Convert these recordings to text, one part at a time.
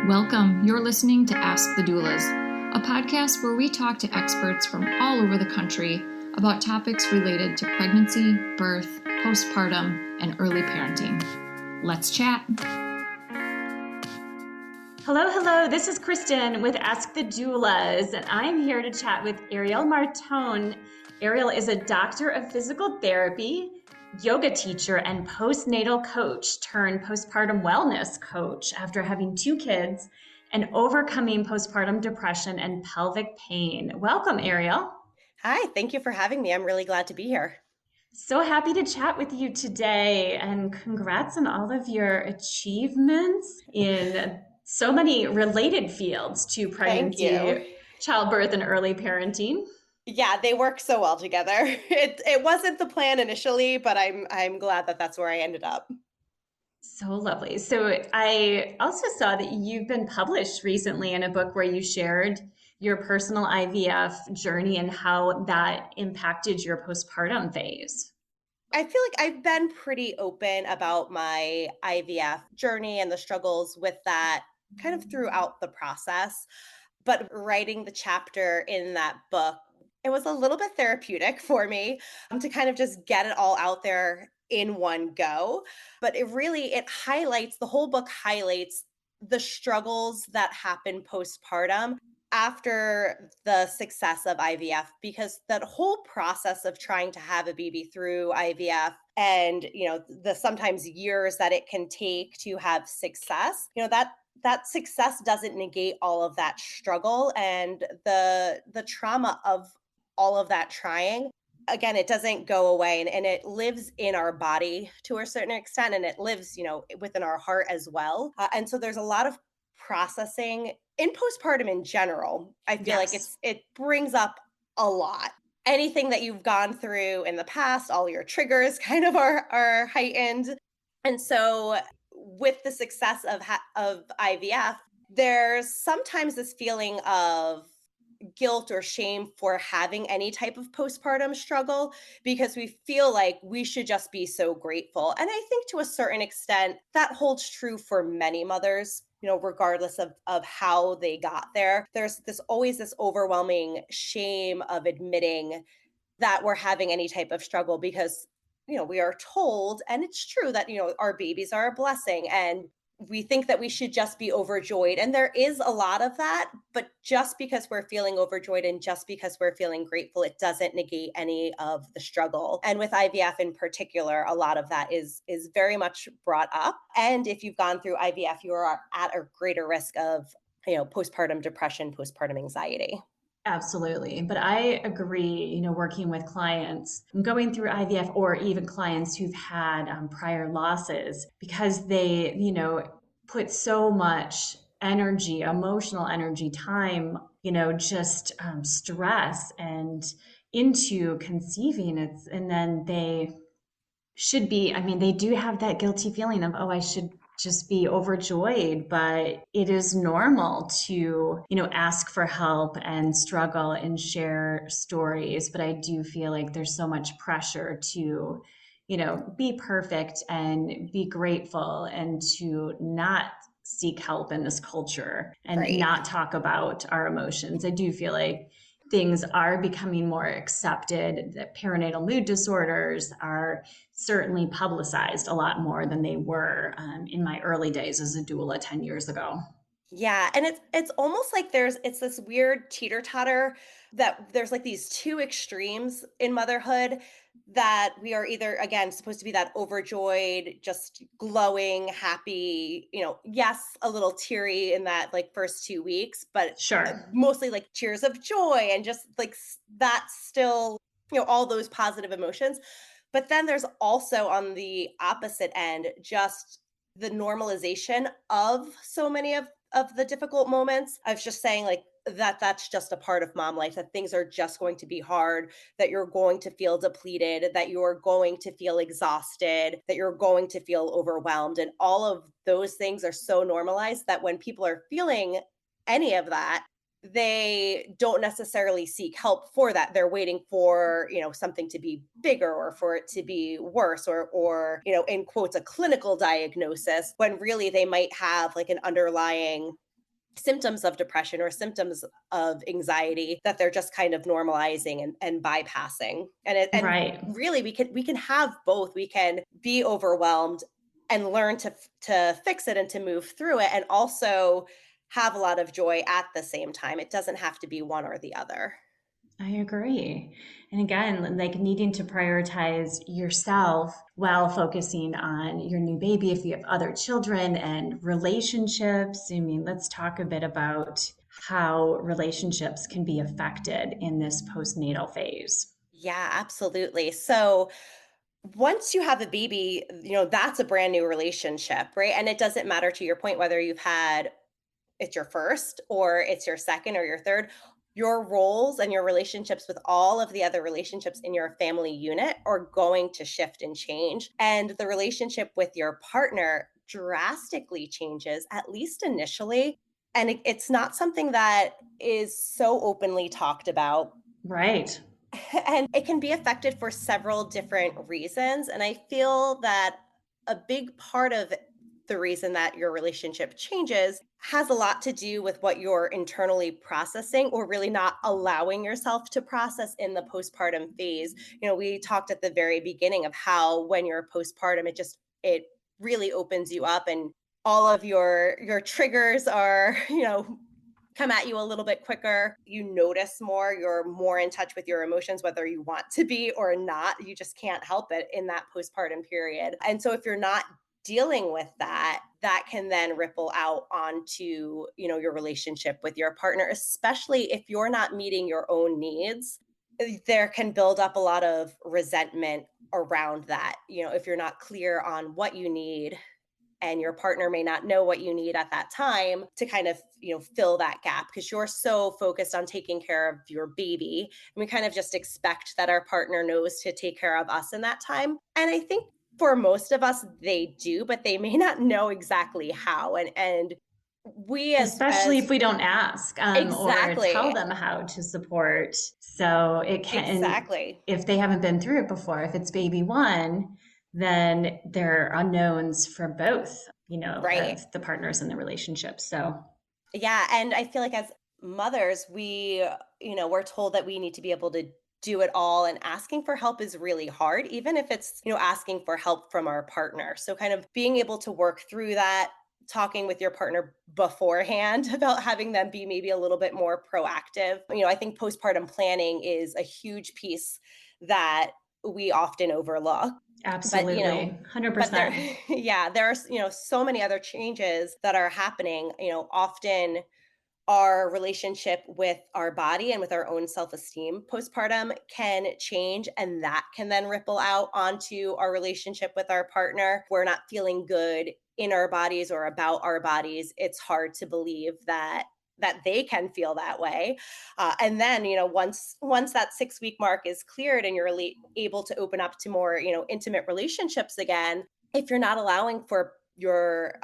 Welcome. You're listening to Ask the Doulas, a podcast where we talk to experts from all over the country about topics related to pregnancy, birth, postpartum, and early parenting. Let's chat. Hello. This is Kristin with Ask the Doulas, and I'm here to chat with Arielle Martone. Arielle is a doctor of physical therapy, yoga teacher, and postnatal coach turned postpartum wellness coach after having 2 kids and overcoming postpartum depression and pelvic pain. Welcome, Arielle. Hi, thank you for having me. I'm really glad to be here. So happy to chat with you today, and congrats on all of your achievements in so many related fields to pregnancy, childbirth, and early parenting. Yeah, they work so well together. It wasn't the plan initially, but I'm glad that that's where I ended up. So lovely. So I also saw that you've been published recently in a book where you shared your personal IVF journey and how that impacted your postpartum phase. I feel like I've been pretty open about my IVF journey and the struggles with that kind of throughout the process. But writing the chapter in that book, it was a little bit therapeutic for me to kind of just get it all out there in one go. But the whole book highlights the struggles that happen postpartum after the success of IVF, because that whole process of trying to have a baby through IVF and, the sometimes years that it can take to have success, that success doesn't negate all of that struggle and the trauma of all of that trying. Again, it doesn't go away, and it lives in our body to a certain extent, and it lives, within our heart as well. And so there's a lot of processing in postpartum in general. I feel like it brings up a lot. Anything that you've gone through in the past, all your triggers kind of are heightened. And so with the success of IVF, there's sometimes this feeling of guilt or shame for having any type of postpartum struggle, because we feel like we should just be so grateful. And I think to a certain extent that holds true for many mothers, regardless of how they got there. There's always this overwhelming shame of admitting that we're having any type of struggle, because we are told, and it's true, that our babies are a blessing, and we think that we should just be overjoyed. And there is a lot of that, but just because we're feeling overjoyed and just because we're feeling grateful, it doesn't negate any of the struggle. And with IVF in particular, a lot of that is very much brought up. And if you've gone through IVF, you are at a greater risk of, postpartum depression, postpartum anxiety. Absolutely. But I agree, working with clients going through IVF, or even clients who've had prior losses, because they, put so much energy, emotional energy, time, just stress and into conceiving it. And then they should be, they do have that guilty feeling of, oh, I should just be overjoyed, but it is normal to, ask for help and struggle and share stories. But I do feel like there's so much pressure to, be perfect and be grateful, and to not seek help in this culture and not talk about our emotions. I do feel like things are becoming more accepted, that perinatal mood disorders are certainly publicized a lot more than they were in my early days as a doula 10 years ago. Yeah. And it's almost like it's this weird teeter-totter, that there's like these 2 extremes in motherhood, that we are either, again, supposed to be that overjoyed, just glowing, happy, yes, a little teary in that like first 2 weeks, but sure, mostly like tears of joy and just like that still, all those positive emotions. But then there's also on the opposite end, just the normalization of so many of the difficult moments. I was just saying like that's just a part of mom life, that things are just going to be hard, that you're going to feel depleted, that you're going to feel exhausted, that you're going to feel overwhelmed. And all of those things are so normalized that when people are feeling any of that, they don't necessarily seek help for that. They're waiting for, something to be bigger or for it to be worse or, in quotes, a clinical diagnosis, when really they might have like an underlying symptoms of depression or symptoms of anxiety that they're just kind of normalizing and bypassing. And Right. really we can have both. We can be overwhelmed and learn to fix it and to move through it, and also have a lot of joy at the same time. It doesn't have to be one or the other. I agree. And again, like needing to prioritize yourself while focusing on your new baby if you have other children and relationships. I mean, let's talk a bit about how relationships can be affected in this postnatal phase. Yeah, absolutely. So once you have a baby, that's a brand new relationship, right? And it doesn't matter, to your point, whether it's your first or it's your second or your third. Your roles and your relationships with all of the other relationships in your family unit are going to shift and change. And the relationship with your partner drastically changes, at least initially. And it's not something that is so openly talked about. Right. And it can be affected for several different reasons. And I feel that a big part of the reason that your relationship changes has a lot to do with what you're internally processing or really not allowing yourself to process in the postpartum phase. We talked at the very beginning of how when you're postpartum, it really opens you up, and all of your triggers are, come at you a little bit quicker. You notice more, you're more in touch with your emotions, whether you want to be or not. You just can't help it in that postpartum period. And so if you're not dealing with that, that can then ripple out onto, your relationship with your partner, especially if you're not meeting your own needs. There can build up a lot of resentment around that. If you're not clear on what you need, and your partner may not know what you need at that time to kind of, fill that gap, because you're so focused on taking care of your baby. And we kind of just expect that our partner knows to take care of us in that time. And I think for most of us, they do, but they may not know exactly how. And we especially if we don't ask or tell exactly. them how to support. So it can, Exactly. if they haven't been through it before, if it's baby one, then there are unknowns for both, Right. of the partners in the relationship. So Yeah. And I feel like as mothers, we're told that we need to be able to do it all. And asking for help is really hard, even if it's, asking for help from our partner. So kind of being able to work through that, talking with your partner beforehand about having them be maybe a little bit more proactive. I think postpartum planning is a huge piece that we often overlook. absolutely, But 100%. there are, so many other changes that are happening. Often our relationship with our body and with our own self-esteem postpartum can change, and that can then ripple out onto our relationship with our partner. We're not feeling good in our bodies or about our bodies. It's hard to believe that they can feel that way. And then, once that 6-week mark is cleared and you're really able to open up to more, intimate relationships again, if you're not allowing for your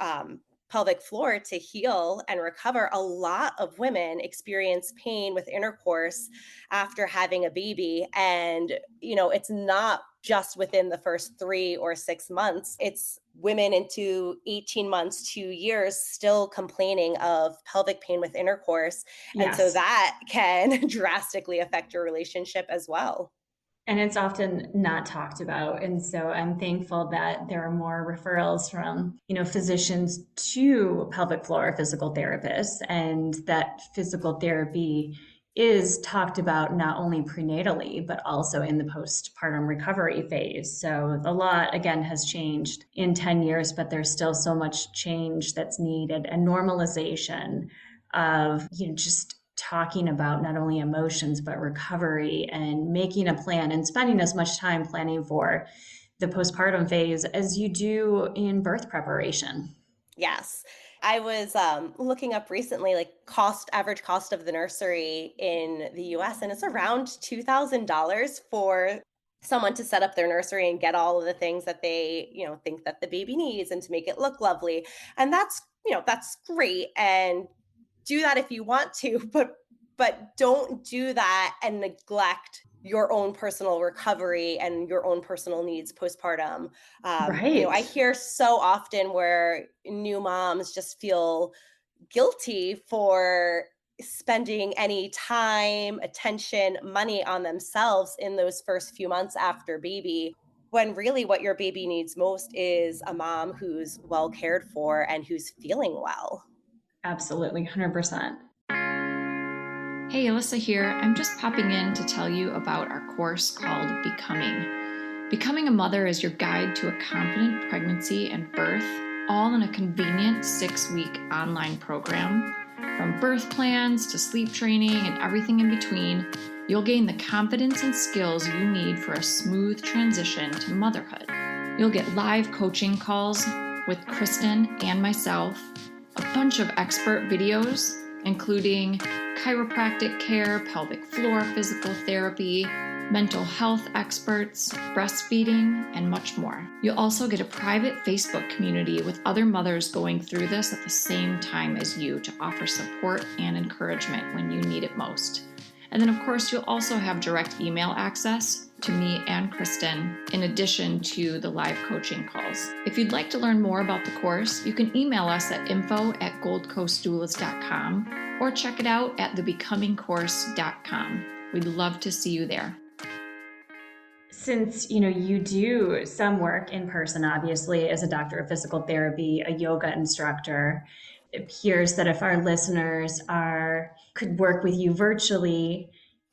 pelvic floor to heal and recover, a lot of women experience pain with intercourse after having a baby. And, it's not just within the first 3 or 6 months. It's women into 18 months, 2 years, still complaining of pelvic pain with intercourse. And so Yes. that can drastically affect your relationship as well. And it's often not talked about. And so I'm thankful that there are more referrals from, physicians to pelvic floor physical therapists, and that physical therapy is talked about not only prenatally, but also in the postpartum recovery phase. So a lot, again, has changed in 10 years, but there's still so much change that's needed, and normalization of, just talking about not only emotions, but recovery, and making a plan and spending as much time planning for the postpartum phase as you do in birth preparation. Yes. I was looking up recently, like average cost of the nursery in the US, and it's around $2,000 for someone to set up their nursery and get all of the things that they, think that the baby needs, and to make it look lovely. And that's great. And do that if you want to, but don't do that and neglect your own personal recovery and your own personal needs postpartum. Right. I hear so often where new moms just feel guilty for spending any time, attention, money on themselves in those first few months after baby, when really what your baby needs most is a mom who's well cared for and who's feeling well. Absolutely, 100%. Hey, Alyssa here. I'm just popping in to tell you about our course called Becoming. Becoming a Mother is your guide to a confident pregnancy and birth, all in a convenient 6-week online program. From birth plans to sleep training and everything in between, you'll gain the confidence and skills you need for a smooth transition to motherhood. You'll get live coaching calls with Kristin and myself, a bunch of expert videos, including chiropractic care, pelvic floor physical therapy, mental health experts, breastfeeding, and much more. You'll also get a private Facebook community with other mothers going through this at the same time as you to offer support and encouragement when you need it most. And then, of course, you'll also have direct email access to me and Kristin, in addition to the live coaching calls. If you'd like to learn more about the course, you can email us at info@goldcoastdoulas.com or check it out at thebecomingcourse.com. We'd love to see you there. Since, you do some work in person, obviously, as a doctor of physical therapy, a yoga instructor, it appears that if our listeners could work with you virtually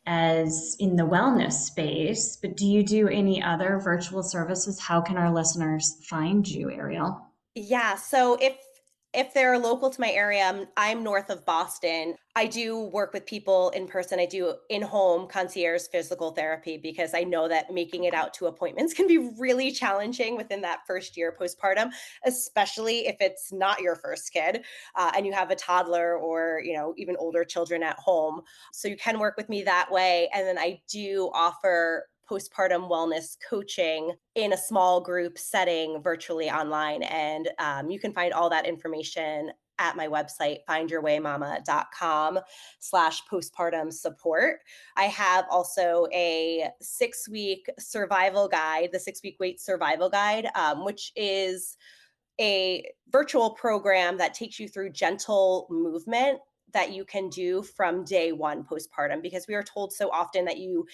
as in the wellness space, but do you do any other virtual services? How can our listeners find you, Arielle? Yeah, so if they're local to my area, I'm north of Boston. I do work with people in person. I do in-home concierge physical therapy because I know that making it out to appointments can be really challenging within that first year postpartum, especially if it's not your first kid and you have a toddler or even older children at home. So you can work with me that way. And then I do offer postpartum wellness coaching in a small group setting virtually online. And you can find all that information at my website, findyourwaymama.com/postpartum support. I have also a 6-week survival guide, the 6-week weight survival guide, which is a virtual program that takes you through gentle movement that you can do from day one postpartum, because we are told so often that you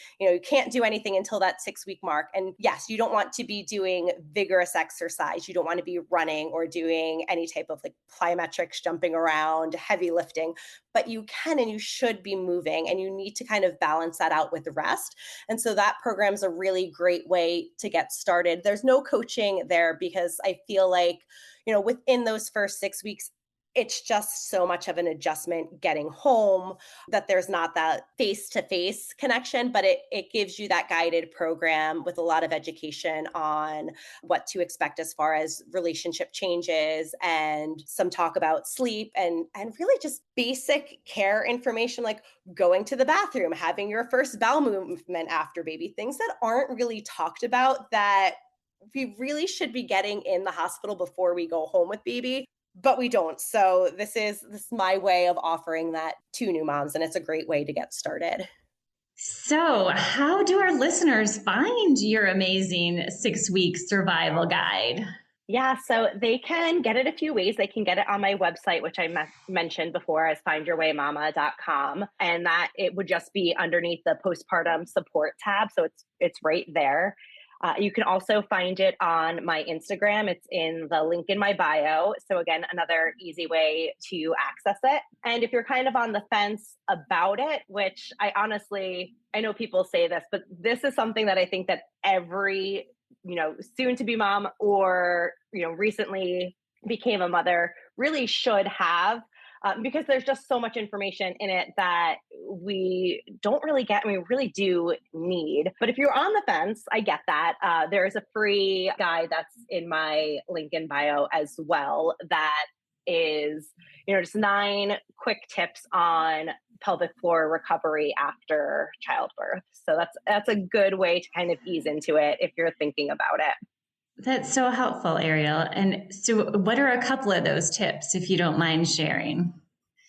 can't do anything until that 6-week mark. And yes, you don't want to be doing vigorous exercise. You don't want to be running or doing any type of plyometrics, jumping around, heavy lifting, but you can and you should be moving, and you need to kind of balance that out with rest. And so that program is a really great way to get started. There's no coaching there because I feel like, within those first 6 weeks, it's just so much of an adjustment getting home that there's not that face-to-face connection, but it gives you that guided program with a lot of education on what to expect as far as relationship changes and some talk about sleep and really just basic care information, like going to the bathroom, having your first bowel movement after baby, things that aren't really talked about that we really should be getting in the hospital before we go home with baby. But we don't. So this is my way of offering that to new moms, and it's a great way to get started. So how do our listeners find your amazing 6-week survival guide? Yeah, so they can get it a few ways. They can get it on my website, which I mentioned before as findyourwaymama.com. And that it would just be underneath the postpartum support tab. So it's right there. You can also find it on my Instagram. It's in the link in my bio. So again, another easy way to access it. And if you're kind of on the fence about it, which I know people say this, but this is something that I think that every, soon to be mom or, recently became a mother really should have. Because there's just so much information in it that we don't really get, and we really do need. But if you're on the fence, I get that. There's a free guide that's in my link in bio as well that is, just 9 quick tips on pelvic floor recovery after childbirth. So that's a good way to kind of ease into it if you're thinking about it. That's so helpful, Arielle. And so what are a couple of those tips, if you don't mind sharing?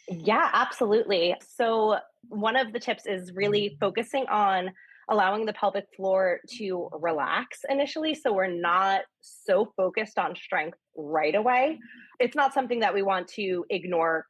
Yeah, absolutely. So one of the tips is really focusing on allowing the pelvic floor to relax initially. So we're not so focused on strength right away. It's not something that we want to ignore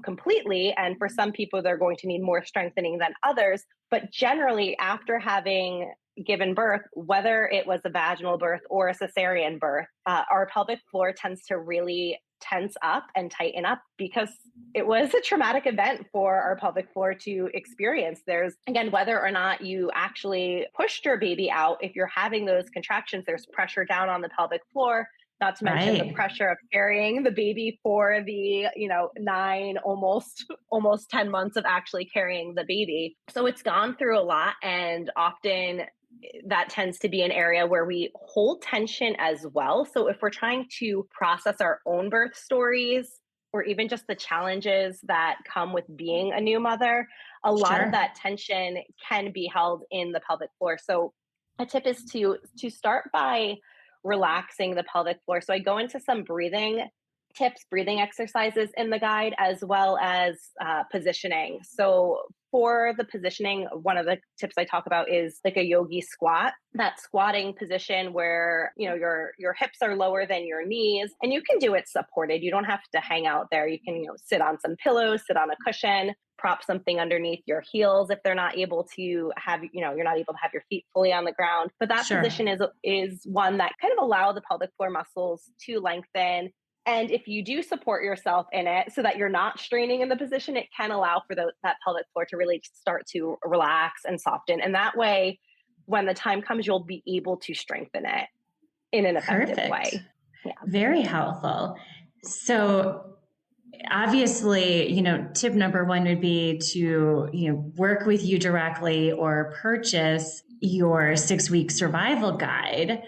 completely. And for some people, they're going to need more strengthening than others. But generally, after having given birth, whether it was a vaginal birth or a cesarean birth, our pelvic floor tends to really tense up and tighten up because it was a traumatic event for our pelvic floor to experience. There's, again, whether or not you actually pushed your baby out, if you're having those contractions, there's pressure down on the pelvic floor, not to mention the pressure of carrying the baby for the, 9, almost 10 months of actually carrying the baby. So it's gone through a lot, and often that tends to be an area where we hold tension as well. So if we're trying to process our own birth stories, or even just the challenges that come with being a new mother, a lot of that tension can be held in the pelvic floor. So a tip is to start by relaxing the pelvic floor. So I go into some breathing tips, breathing exercises in the guide, as well as positioning. So for the positioning, one of the tips I talk about is like a yogi squat, that squatting position where, your hips are lower than your knees, and you can do it supported. You don't have to hang out there. You can, sit on some pillows, sit on a cushion, prop something underneath your heels if they're not able to have, you're not able to have your feet fully on the ground. But that position is one that kind of allow the pelvic floor muscles to lengthen. And if you do support yourself in it so that you're not straining in the position, it can allow for that pelvic floor to really start to relax and soften. And that way, when the time comes, you'll be able to strengthen it in an effective way. Yeah. Very helpful. So obviously, tip number one would be to, work with you directly or purchase your 6-week survival guide.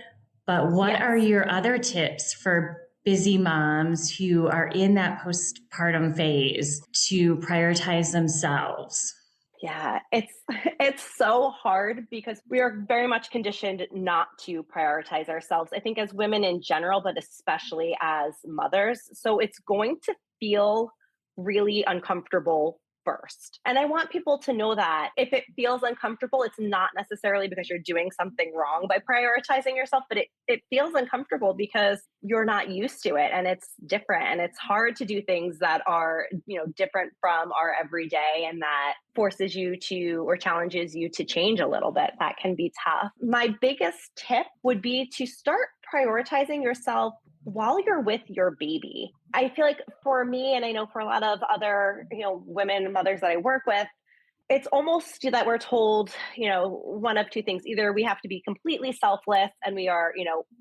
But what are your other tips for busy moms who are in that postpartum phase to prioritize themselves? Yeah, it's so hard because we are very much conditioned not to prioritize ourselves. I think as women in general, but especially as mothers. So it's going to feel really uncomfortable first. And I want people to know that if it feels uncomfortable, it's not necessarily because you're doing something wrong by prioritizing yourself, but it feels uncomfortable because you're not used to it and it's different. And it's hard to do things that are, different from our everyday, and that forces you to, or challenges you to change a little bit. That can be tough. My biggest tip would be to start prioritizing yourself while you're with your baby. I feel like for me, and I know for a lot of other, women, mothers that I work with, it's almost that we're told, one of two things. Either we have to be completely selfless and we are,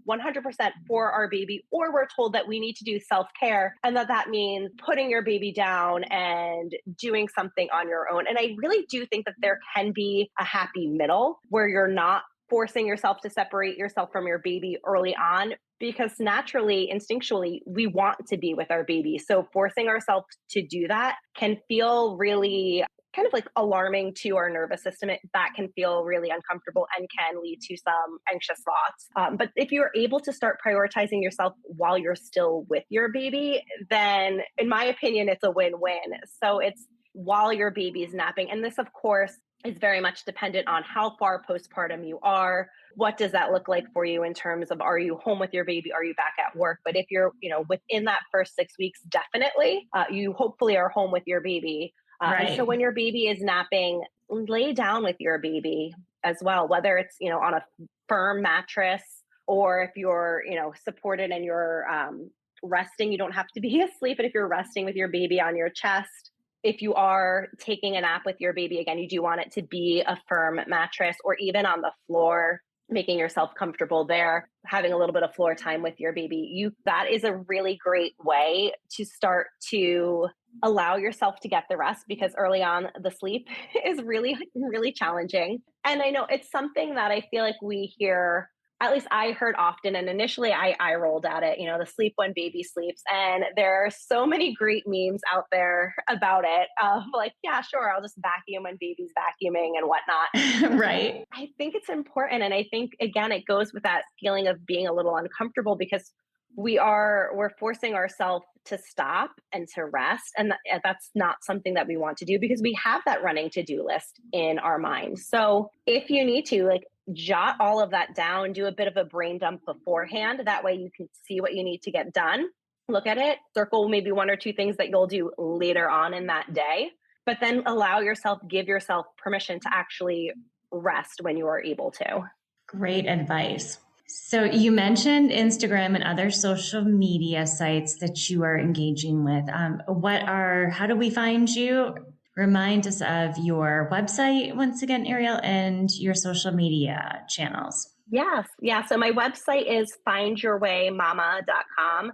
100% for our baby, or we're told that we need to do self-care, and that means putting your baby down and doing something on your own. And I really do think that there can be a happy middle where you're not forcing yourself to separate yourself from your baby early on, because naturally, instinctually, we want to be with our baby. So forcing ourselves to do that can feel really kind of like alarming to our nervous system. That can feel really uncomfortable and can lead to some anxious thoughts. But if you're able to start prioritizing yourself while you're still with your baby, then in my opinion, it's a win-win. So it's while your baby is napping. And this, of course, is very much dependent on how far postpartum you are. What does that look like for you in terms of, are you home with your baby? Are you back at work? But if you're, within that first 6 weeks, definitely, you hopefully are home with your baby. And so when your baby is napping, lay down with your baby as well, whether it's, on a firm mattress, or if you're, supported and you're resting, you don't have to be asleep, but if you're resting with your baby on your chest. If you are taking a nap with your baby, again, you do want it to be a firm mattress, or even on the floor, making yourself comfortable there, having a little bit of floor time with your baby. That is a really great way to start to allow yourself to get the rest, because early on, the sleep is really, really challenging. And I know it's something that I feel like we hear, at least I heard often, and initially I rolled at it, the sleep when baby sleeps. And there are so many great memes out there about it, of like, yeah, sure, I'll just vacuum when baby's vacuuming and whatnot. Right. I think it's important. And I think, again, it goes with that feeling of being a little uncomfortable, because we're forcing ourselves to stop and to rest. And that's not something that we want to do, because we have that running to-do list in our mind. So if you need to, jot all of that down, do a bit of a brain dump beforehand. That way you can see what you need to get done. look at it, circle maybe one or two things that you'll do later on in that day, but then give yourself permission to actually rest when you are able to. Great advice. So you mentioned Instagram and other social media sites that you are engaging with. How do we find you? Remind us of your website once again, Arielle, and your social media channels. Yes. Yeah. So my website is findyourwaymama.com.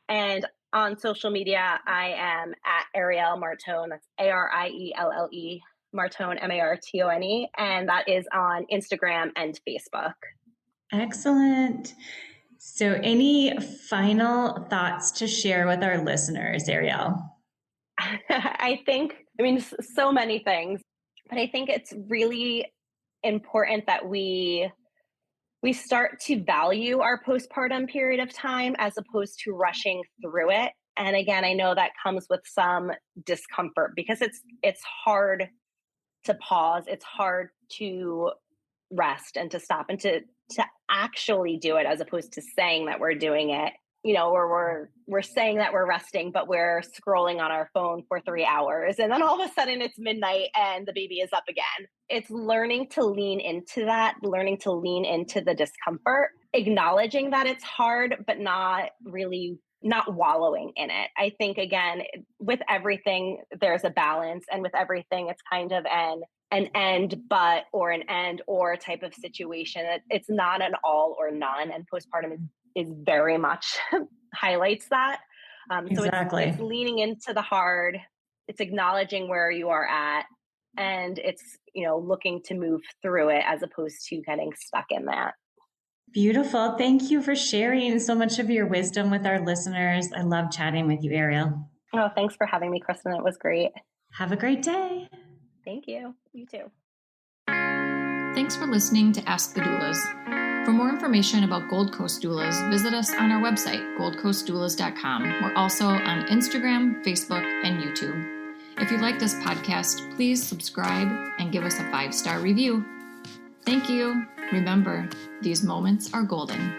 And on social media, I am at Arielle Martone. That's Arielle Martone, Martone. And that is on Instagram and Facebook. Excellent. So any final thoughts to share with our listeners, Arielle? So many things, but I think it's really important that we start to value our postpartum period of time as opposed to rushing through it. And again, I know that comes with some discomfort because it's hard to pause. It's hard to rest and to stop and to actually do it as opposed to saying that we're doing it, or we're saying that we're resting, but we're scrolling on our phone for 3 hours. And then all of a sudden it's midnight and the baby is up again. It's learning to lean into that, learning to lean into the discomfort, acknowledging that it's hard, but not wallowing in it. I think, again, with everything, there's a balance. And with everything, it's kind of an end, but, or an end, or type of situation. It's not an all or none. And postpartum is very much highlights that. Exactly. So it's leaning into the hard, it's acknowledging where you are at, and it's, looking to move through it as opposed to getting stuck in that. Beautiful. Thank you for sharing so much of your wisdom with our listeners. I love chatting with you, Arielle. Oh, thanks for having me, Kristin. It was great. Have a great day. Thank you. You too. Thanks for listening to Ask the Doulas. For more information about Gold Coast Doulas, visit us on our website, goldcoastdoulas.com. We're also on Instagram, Facebook, and YouTube. If you like this podcast, please subscribe and give us a 5-star review. Thank you. Remember, these moments are golden.